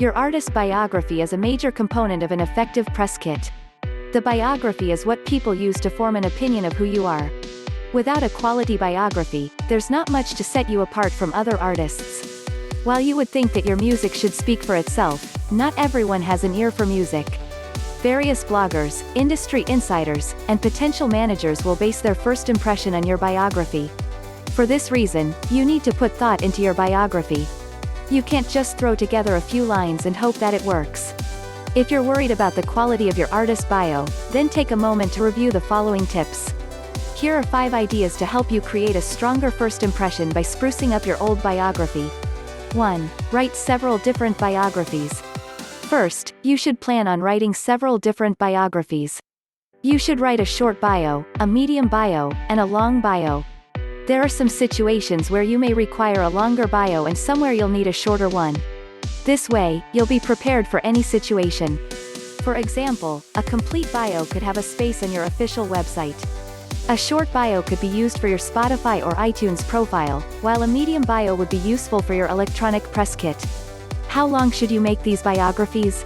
Your artist biography is a major component of an effective press kit. The biography is what people use to form an opinion of who you are. Without a quality biography, there's not much to set you apart from other artists. While you would think that your music should speak for itself, not everyone has an ear for music. Various bloggers, industry insiders, and potential managers will base their first impression on your biography. For this reason, you need to put thought into your biography. You can't just throw together a few lines and hope that it works. If you're worried about the quality of your artist bio, then take a moment to review the following tips. Here are 5 ideas to help you create a stronger first impression by sprucing up your old biography. 1. Write several different biographies. First, you should plan on writing several different biographies. You should write a short bio, a medium bio, and a long bio. There are some situations where you may require a longer bio and somewhere you'll need a shorter one. This way, you'll be prepared for any situation. For example, a complete bio could have a space on your official website. A short bio could be used for your Spotify or iTunes profile, while a medium bio would be useful for your electronic press kit. How long should you make these biographies?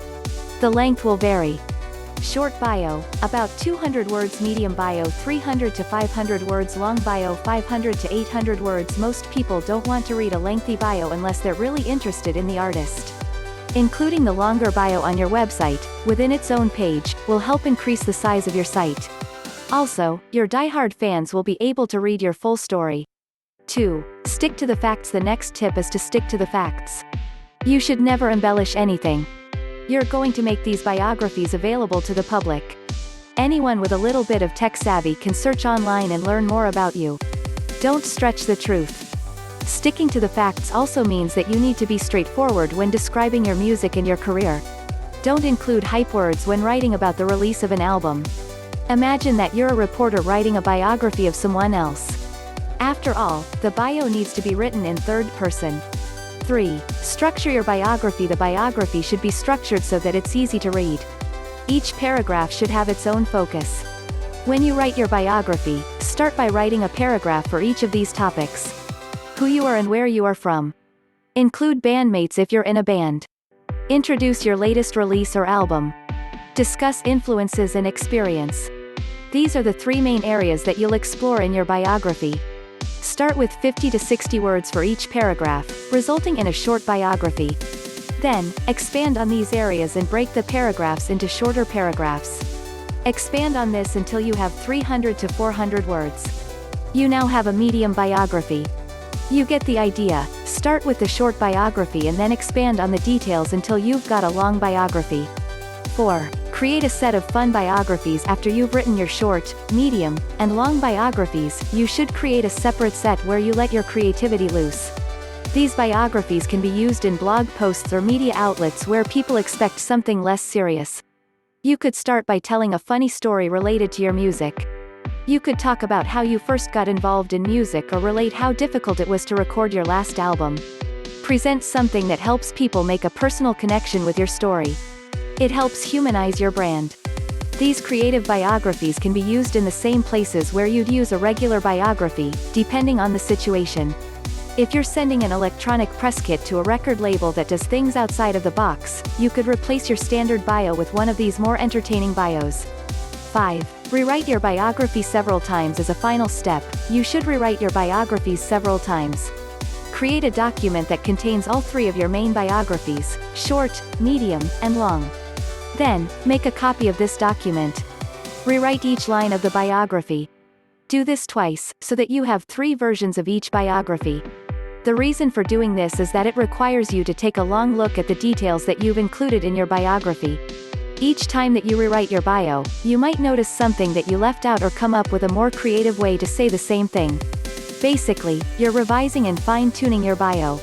The length will vary. Short bio, about 200 words. Medium bio, 300 to 500 words. Long bio, 500 to 800 words. Most people don't want to read a lengthy bio unless they're really interested in the artist. Including the longer bio on your website, within its own page, will help increase the size of your site. Also, your diehard fans will be able to read your full story. 2. Stick to the facts. The next tip is to stick to the facts. You should never embellish anything. You're going to make these biographies available to the public. Anyone with a little bit of tech savvy can search online and learn more about you. Don't stretch the truth. Sticking to the facts also means that you need to be straightforward when describing your music and your career. Don't include hype words when writing about the release of an album. Imagine that you're a reporter writing a biography of someone else. After all, the bio needs to be written in third person. 3. Structure your biography. The biography should be structured so that it's easy to read. Each paragraph should have its own focus. When you write your biography, start by writing a paragraph for each of these topics. Who you are and where you are from. Include bandmates if you're in a band. Introduce your latest release or album. Discuss influences and experience. These are the 3 main areas that you'll explore in your biography. Start with 50 to 60 words for each paragraph, resulting in a short biography. Then, expand on these areas and break the paragraphs into shorter paragraphs. Expand on this until you have 300 to 400 words. You now have a medium biography. You get the idea. Start with the short biography and then expand on the details until you've got a long biography. 4. Create a set of fun biographies. After you've written your short, medium, and long biographies, you should create a separate set where you let your creativity loose. These biographies can be used in blog posts or media outlets where people expect something less serious. You could start by telling a funny story related to your music. You could talk about how you first got involved in music or relate how difficult it was to record your last album. Present something that helps people make a personal connection with your story. It helps humanize your brand. These creative biographies can be used in the same places where you'd use a regular biography, depending on the situation. If you're sending an electronic press kit to a record label that does things outside of the box, you could replace your standard bio with one of these more entertaining bios. 5. Rewrite your biography several times. As a final step, you should rewrite your biographies several times. Create a document that contains all 3 of your main biographies, short, medium, and long. Then, make a copy of this document. Rewrite each line of the biography. Do this twice, so that you have 3 versions of each biography. The reason for doing this is that it requires you to take a long look at the details that you've included in your biography. Each time that you rewrite your bio, you might notice something that you left out or come up with a more creative way to say the same thing. Basically, you're revising and fine-tuning your bio.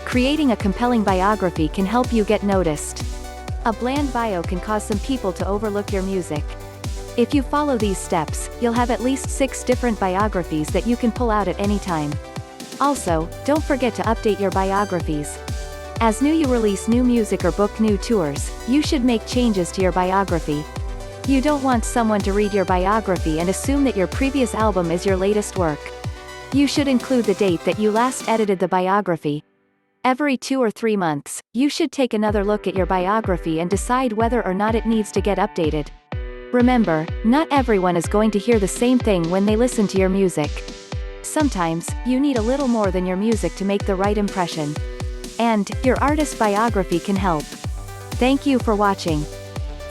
Creating a compelling biography can help you get noticed. A bland bio can cause some people to overlook your music. If you follow these steps, you'll have at least 6 different biographies that you can pull out at any time. Also, don't forget to update your biographies. As you release new music or book new tours, you should make changes to your biography. You don't want someone to read your biography and assume that your previous album is your latest work. You should include the date that you last edited the biography. Every 2 or 3 months, you should take another look at your biography and decide whether or not it needs to get updated. Remember, not everyone is going to hear the same thing when they listen to your music. Sometimes, you need a little more than your music to make the right impression. And, your artist biography can help. Thank you for watching.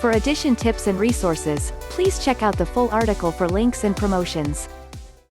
For edition tips and resources, please check out the full article for links and promotions.